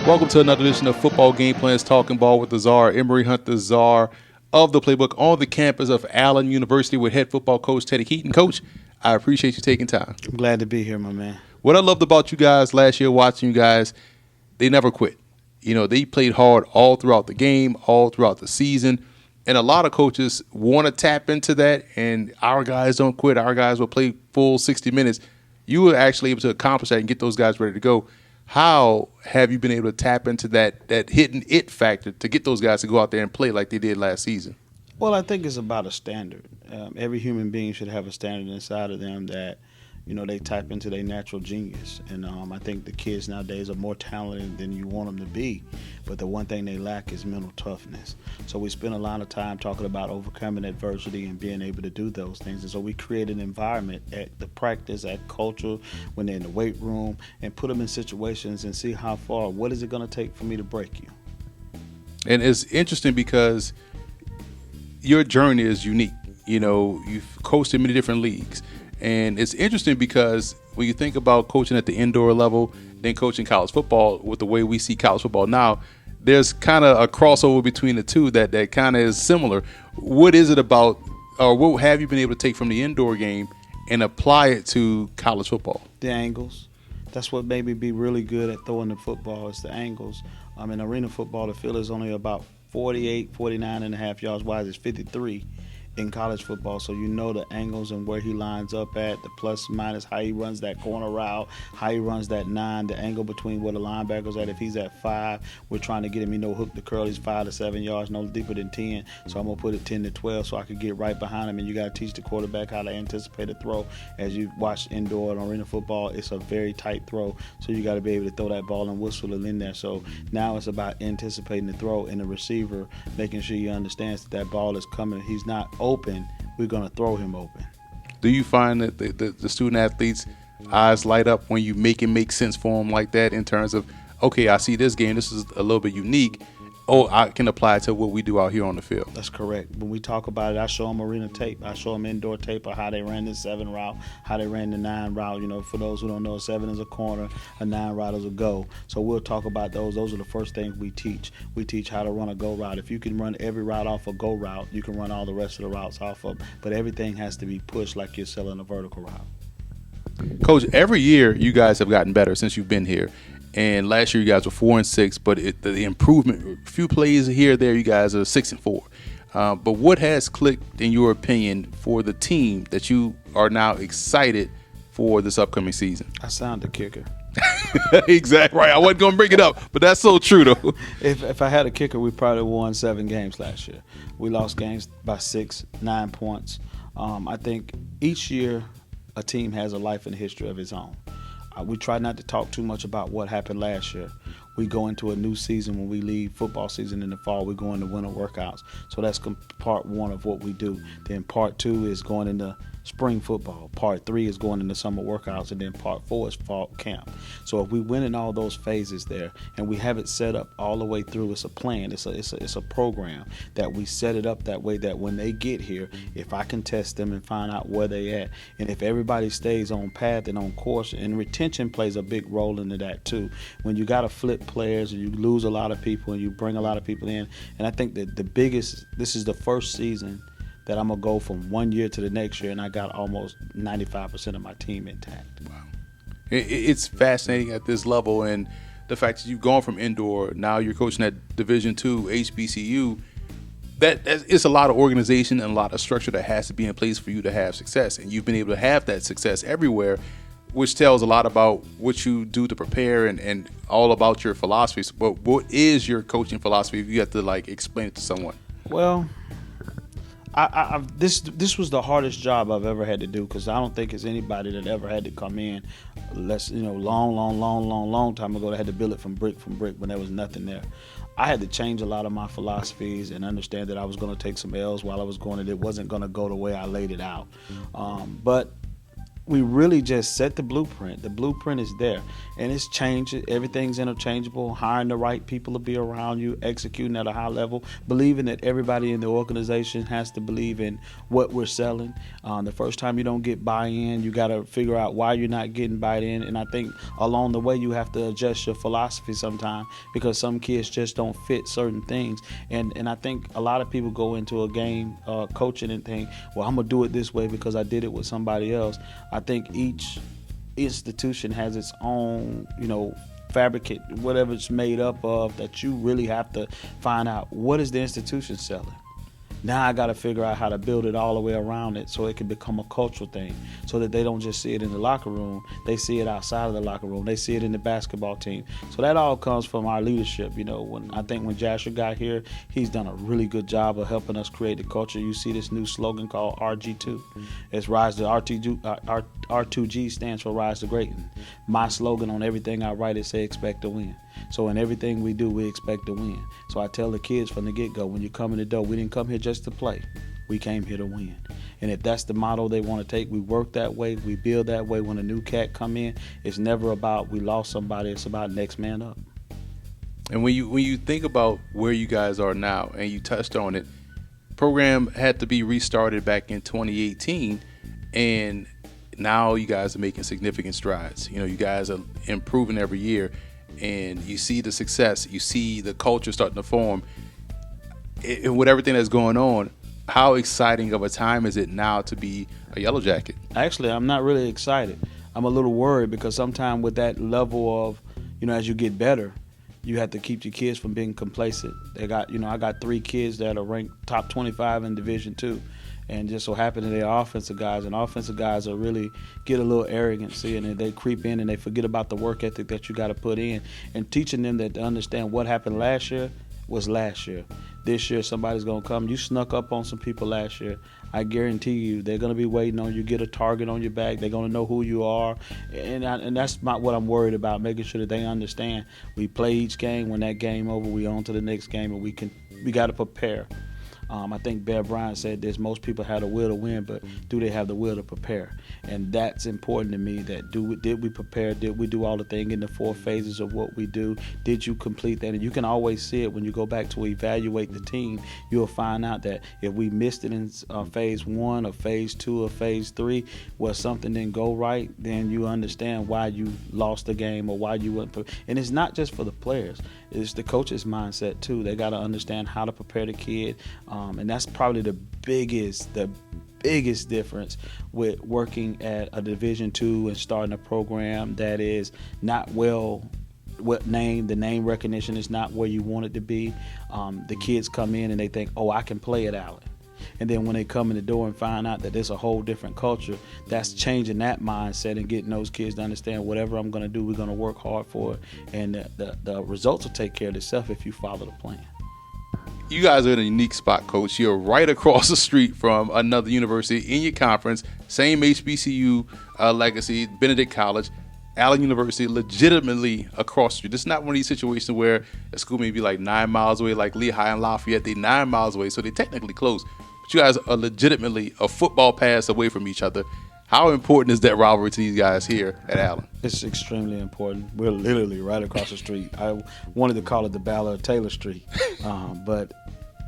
Welcome to another edition of Football Game Plans Talking Ball with the Czar, Emory Hunt, the Czar of the Playbook on the campus of Allen University with head football coach Teddy Keaton. Coach, I appreciate you taking time. I'm glad to be here, my man. What I loved about you guys last year, watching you guys, they never quit. You know, they played hard all throughout the game, all throughout the season. And a lot of coaches want to tap into that, and our guys don't quit. Our guys will play full 60 minutes. You were actually able to accomplish that and get those guys ready to go. How have you been able to tap into that hidden it factor to get those guys to go out there and play like they did last season? Well, I think it's about a standard. Every human being should have a standard inside of them that, you know, they tap into their natural genius. And I think the kids nowadays are more talented than you want them to be. But the one thing they lack is mental toughness. So we spend a lot of time talking about overcoming adversity and being able to do those things. And so we create an environment at the practice, at culture, when they're in the weight room, and put them in situations and see how far, what is it going to take for me to break you? And it's interesting because your journey is unique. You know, you've coached in many different leagues. And it's interesting because when you think about coaching at the indoor level, then coaching college football with the way we see college football now, there's kind of a crossover between the two that kind of is similar. What is it about, or what have you been able to take from the indoor game and apply it to college football? The angles. That's what made me be really good at throwing the football is the angles. In arena football, the field is only about 48, 49 and a half yards wide. It's 53 in college football, so you know the angles and where he lines up at, the plus minus, how he runs that corner route, how he runs that 9, the angle between where the linebacker's at. If he's at 5, we're trying to get him, hook the curl. He's 5 to 7 yards, no deeper than 10, so I'm going to put it 10 to 12 so I can get right behind him. And you got to teach the quarterback how to anticipate a throw. As you watch indoor and arena football, it's a very tight throw, so you got to be able to throw that ball and whistle it in there. So now it's about anticipating the throw and the receiver making sure he understands that ball is coming. He's not open, we're going to throw him open. Do you find that the student athletes' eyes light up when you make it make sense for them like that in terms of, okay, I see this game, this is a little bit unique. Oh, I can apply it to what we do out here on the field. That's correct. When we talk about it, I show them arena tape. I show them indoor tape of how they ran the 7 route, how they ran the 9 route. For those who don't know, 7 is a corner, a 9 route is a go. So we'll talk about those. Those are the first things we teach. We teach how to run a go route. If you can run every route off a go route, you can run all the rest of the routes off of. But everything has to be pushed like you're selling a vertical route. Coach, every year you guys have gotten better since you've been here. And last year you guys were 4-6, but the improvement, a few plays here or there, you guys are 6-4. But what has clicked, in your opinion, for the team that you are now excited for this upcoming season? I sound the kicker. Exactly right. I wasn't going to bring it up, but that's so true, though. If I had a kicker, we probably won 7 games last year. We lost games by 6, 9 points. I think each year a team has a life and history of its own. We try not to talk too much about what happened last year. We go into a new season when we leave football season in the fall. We go into winter workouts. So that's part 1 of what we do. Then part 2 is going into spring football. Part 3 is going into summer workouts. And then part 4 is fall camp. So if we win in all those phases there and we have it set up all the way through, it's a plan. It's a program that we set it up that way that when they get here, if I can test them and find out where they at, and if everybody stays on path and on course, and retention plays a big role into that too. When you got to flip players and you lose a lot of people and you bring a lot of people in, and I think that this is the first season that I'm going to go from 1 year to the next year, and I got almost 95% of my team intact. Wow. It's fascinating at this level, and the fact that you've gone from indoor, now you're coaching at Division II, HBCU, it's a lot of organization and a lot of structure that has to be in place for you to have success, and you've been able to have that success everywhere, which tells a lot about what you do to prepare and all about your philosophies. But what is your coaching philosophy if you have to explain it to someone? Well, this was the hardest job I've ever had to do, because I don't think it's anybody that ever had to come in, long time ago, that had to build it from brick when there was nothing there. I had to change a lot of my philosophies and understand that I was going to take some L's while I was going, and it wasn't going to go the way I laid it out. But we really just set the blueprint. The blueprint is there, and it's changed. Everything's interchangeable. Hiring the right people to be around you, executing at a high level, believing that everybody in the organization has to believe in what we're selling. The first time you don't get buy-in, you got to figure out why you're not getting buy-in. And I think along the way you have to adjust your philosophy sometimes, because some kids just don't fit certain things. And I think a lot of people go into a game coaching and think, well, I'm gonna do it this way because I did it with somebody else. I think each institution has its own, fabricate, whatever it's made up of, that you really have to find out what is the institution selling. Now I got to figure out how to build it all the way around it so it can become a cultural thing, so that they don't just see it in the locker room, they see it outside of the locker room, they see it in the basketball team. So that all comes from our leadership. When Jasher got here, he's done a really good job of helping us create the culture. You see this new slogan called RG2. It's Rise to R2G stands for Rise to Greatness. My slogan on everything I write is say expect to win. So in everything we do, we expect to win. So I tell the kids from the get-go, when you come in the door, we didn't come here just to play. We came here to win. And if that's the motto they want to take, we work that way, we build that way. When a new cat come in, it's never about we lost somebody, it's about next man up. And when you think about where you guys are now, and you touched on it, program had to be restarted back in 2018, and now you guys are making significant strides. You guys are improving every year. And you see the success, you see the culture starting to form. With everything that's going on, how exciting of a time is it now to be a Yellow Jacket? Actually, I'm not really excited. I'm a little worried, because sometimes with that level of, as you get better, you have to keep your kids from being complacent. I got 3 kids that are ranked top 25 in Division II. And just so happen that they're offensive guys, and offensive guys are really get a little arrogancy, and they creep in and they forget about the work ethic that you got to put in, and teaching them that to understand what happened last year was last year. This year somebody's going to come. You snuck up on some people last year. I guarantee you they're going to be waiting on you. Get a target on your back. They're going to know who you are. And that's not what I'm worried about, making sure that they understand. We play each game. When that game over, we on to the next game, and we got to prepare. I think Bear Bryant said this: most people have the will to win, but do they have the will to prepare? And that's important to me. That did we prepare? Did we do all the things in the 4 phases of what we do? Did you complete that? And you can always see it when you go back to evaluate the team. You'll find out that if we missed it in phase 1 or phase 2 or phase 3, where something didn't go right, then you understand why you lost the game or why you wouldn't. And it's not just for the players; it's the coach's mindset too. They got to understand how to prepare the kid. And that's probably the biggest difference with working at a Division II and starting a program that is not named. The name recognition is not where you want it to be. The kids come in and they think, oh, I can play at Allen. And then when they come in the door and find out that there's a whole different culture, that's changing that mindset and getting those kids to understand whatever I'm going to do, we're going to work hard for it. And the results will take care of themselves if you follow the plan. You guys are in a unique spot, Coach. You're right across the street from another university in your conference, same HBCU legacy, Benedict College, Allen University, legitimately across the street. This is not one of these situations where a school may be like 9 miles away, like Lehigh and Lafayette. They're 9 miles away, so they're technically close. But you guys are legitimately a football pass away from each other. How important is that rivalry to these guys here at Allen? It's extremely important. We're literally right across the street. I wanted to call it the Ballard Taylor Street, but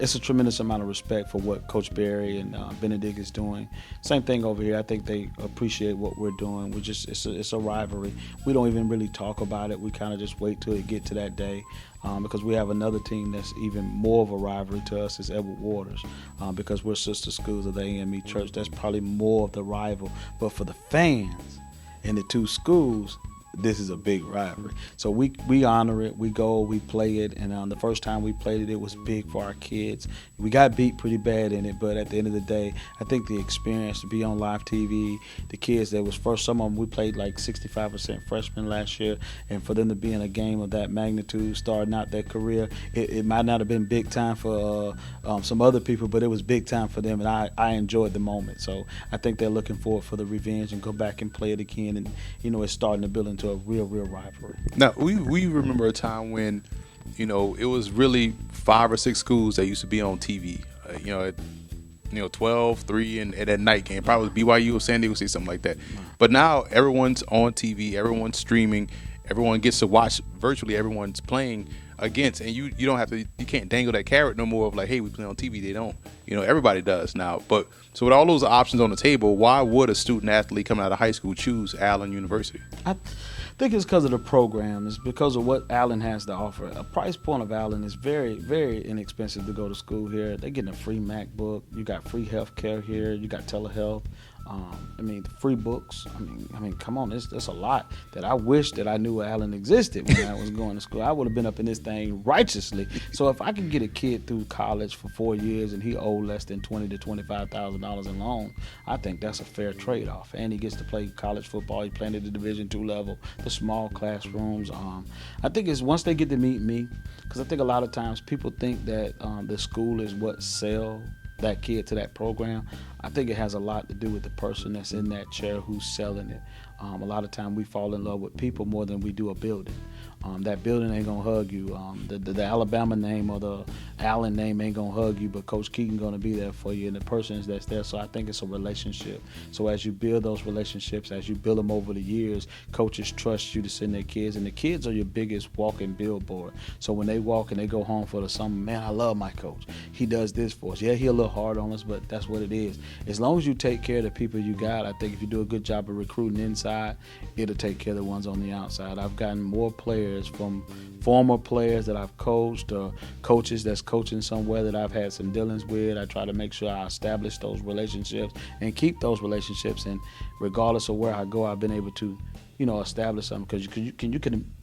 it's a tremendous amount of respect for what Coach Berry and Benedict is doing. Same thing over here. I think they appreciate what we're doing. It's a rivalry. We don't even really talk about it. We kind of just wait till it get to that day. Because we have another team that's even more of a rivalry to us is Edward Waters, because we're sister schools of the AME Church. That's probably more of the rival. But for the fans and the 2 schools, this is a big rivalry. So we honor it. We go, we play it. And the first time we played it, it was big for our kids. We got beat pretty bad in it, but at the end of the day, I think the experience to be on live TV, the kids that was first, some of them, we played like 65% freshmen last year, and for them to be in a game of that magnitude, starting out their career, it might not have been big time for some other people, but it was big time for them, and I enjoyed the moment. So I think they're looking forward for the revenge and go back and play it again, and it's starting to build into a real rivalry. Now, we remember a time when, it was really 5 or 6 schools that used to be on TV. 12-3 and that night game. Probably BYU or San Diego State, something like that. But now everyone's on TV, everyone's streaming, everyone gets to watch virtually everyone's playing against, and you don't have to, you can't dangle that carrot no more of like, hey, we play on TV. They don't. Everybody does now. But so with all those options on the table, why would a student athlete coming out of high school choose Allen University? I think it's because of the program. It's because of what Allen has to offer. A price point of Allen is very, very inexpensive to go to school here. They're getting a free MacBook. You got free health care here. You got telehealth. Free books. Come on, there's a lot that I wish that I knew Allen existed when I was going to school. I would have been up in this thing righteously. So if I could get a kid through college for 4 years and he owed less than $20,000 to $25,000 in loan, I think that's a fair trade-off. And he gets to play college football. He's playing at the Division II level, the small classrooms. I think it's once they get to meet me, because I think a lot of times people think that the school is what sell that kid to that program. I think it has a lot to do with the person that's in that chair who's selling it. A lot of time we fall in love with people more than we do a building. That building ain't gonna hug you. The Alabama name or the Allen name ain't gonna hug you, but Coach Keaton gonna be there for you, and the person that's there. So I think it's a relationship. So as you build those relationships, as you build them over the years, coaches trust you to send their kids, and the kids are your biggest walking billboard. So when they walk and they go home for the summer, man, I love my coach. He does this for us. Yeah, he a little hard on us, but that's what it is. As long as you take care of the people you got, I think if you do a good job of recruiting inside, it'll take care of the ones on the outside. I've gotten more players from former players that I've coached or coaches that's coaching somewhere that I've had some dealings with. I try to make sure I establish those relationships and keep those relationships. And regardless of where I go, I've been able to, establish something, because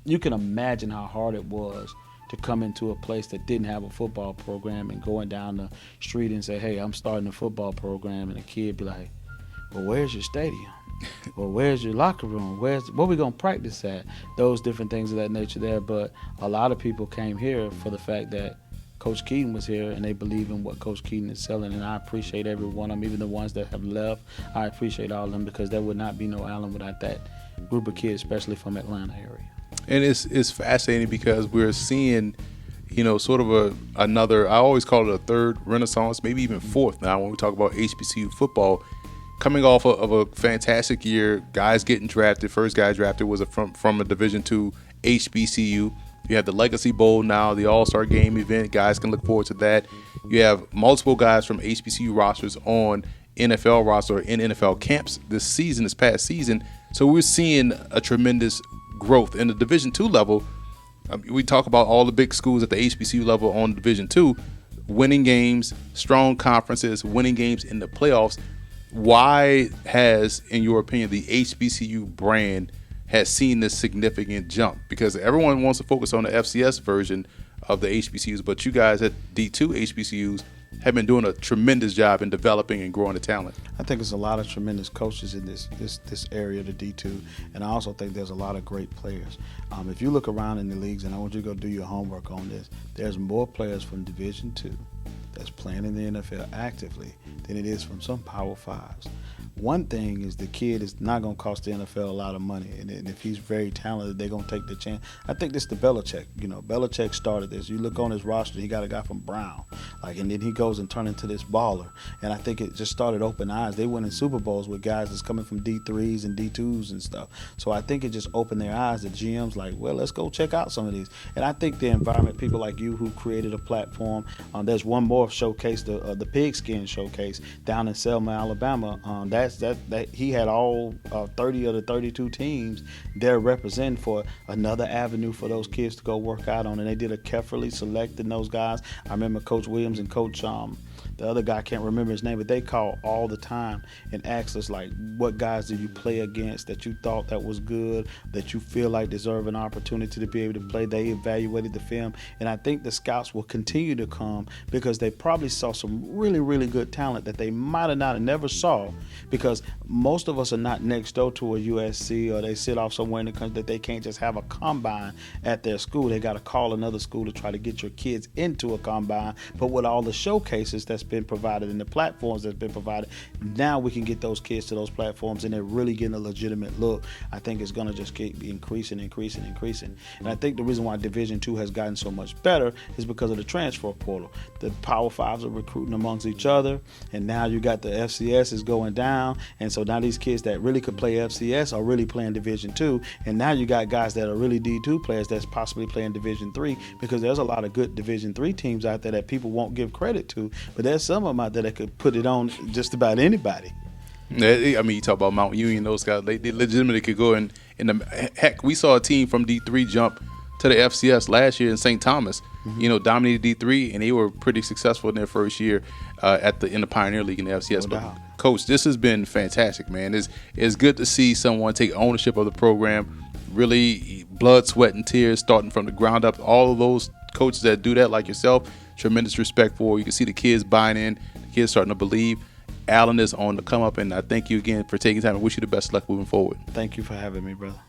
you can imagine how hard it was to come into a place that didn't have a football program and going down the street and say, hey, I'm starting a football program, and a kid be like, well, where's your stadium? Well, where's your locker room? Where we gonna practice at? Those different things of that nature there. But a lot of people came here for the fact that Coach Keaton was here, and they believe in what Coach Keaton is selling. And I appreciate every one of them, even the ones that have left. I appreciate all of them, because there would not be no Allen without that group of kids, especially from Atlanta area. And it's fascinating because we're seeing, sort of another, I always call it a third renaissance, maybe even fourth now when we talk about HBCU football. Coming off of a fantastic year, guys getting drafted. First guy drafted was from a Division II HBCU. You have the Legacy Bowl now, the All-Star Game event. Guys can look forward to that. You have multiple guys from HBCU rosters on NFL roster in NFL camps this past season. So we're seeing a tremendous growth in the Division II level. We talk about all the big schools at the HBCU level on Division II, winning games, strong conferences, winning games in the playoffs. Why has, in your opinion, the HBCU brand has seen this significant jump? Because everyone wants to focus on the FCS version of the HBCUs, but you guys at D2 HBCUs have been doing a tremendous job in developing and growing the talent. I think there's a lot of tremendous coaches in this area, the D2, and I also think there's a lot of great players. If you look around in the leagues, and I want you to go do your homework on this, there's more players from Division II that's playing in the NFL actively than it is from some Power Fives. One thing is the kid is not going to cost the NFL a lot of money, and if he's very talented, they're going to take the chance. I think this is the Belichick. Belichick started this. You look on his roster, he got a guy from Brown, and then he goes and turns into this baller. And I think it just started open eyes. They went in Super Bowls with guys that's coming from D3s and D2s and stuff. So I think it just opened their eyes. The GM's like, well, let's go check out some of these. And I think the environment, people like you who created a platform. There's one more showcase, the Pigskin Showcase down in Selma, Alabama. That he had all 30 of the 32 teams there representing for another avenue for those kids to go work out on, and they did a carefully selecting those guys. I remember Coach Williams and Coach the other guy, I can't remember his name, but they call all the time and ask us, like, what guys did you play against that you thought that was good, that you feel like deserve an opportunity to be able to play. They evaluated the film, and I think the scouts will continue to come because they probably saw some really, really good talent that they might have not never saw, because most of us are not next door to a USC, or they sit off somewhere in the country that they can't just have a combine at their school. They got to call another school to try to get your kids into a combine. But with all the showcases that's been provided and the platforms that's been provided, now we can get those kids to those platforms, and they're really getting a legitimate look. I think it's going to just keep increasing. And I think the reason why Division II has gotten so much better is because of the transfer portal. The Power Fives are recruiting amongst each other, and now you got the FCS is going down, and so now these kids that really could play FCS are really playing Division II, and now you got guys that are really D2 players that's possibly playing Division III, because there's a lot of good Division III teams out there that people won't give credit to, but there's some of them out there that could put it on just about anybody. I mean, you talk about Mount Union; those guys, they legitimately could go in the heck. We saw a team from D3 jump to the FCS last year in St. Thomas. Dominated D3, and they were pretty successful in their first year in the Pioneer League in the FCS. No But doubt. Coach, this has been fantastic, man. It's good to see someone take ownership of the program, really blood, sweat, and tears, starting from the ground up. All of those coaches that do that, like yourself, tremendous respect for. You can see the kids buying in, the kids starting to believe. Alan is on the come up, and I thank you again for taking time. I wish you the best luck moving forward. Thank you for having me, brother.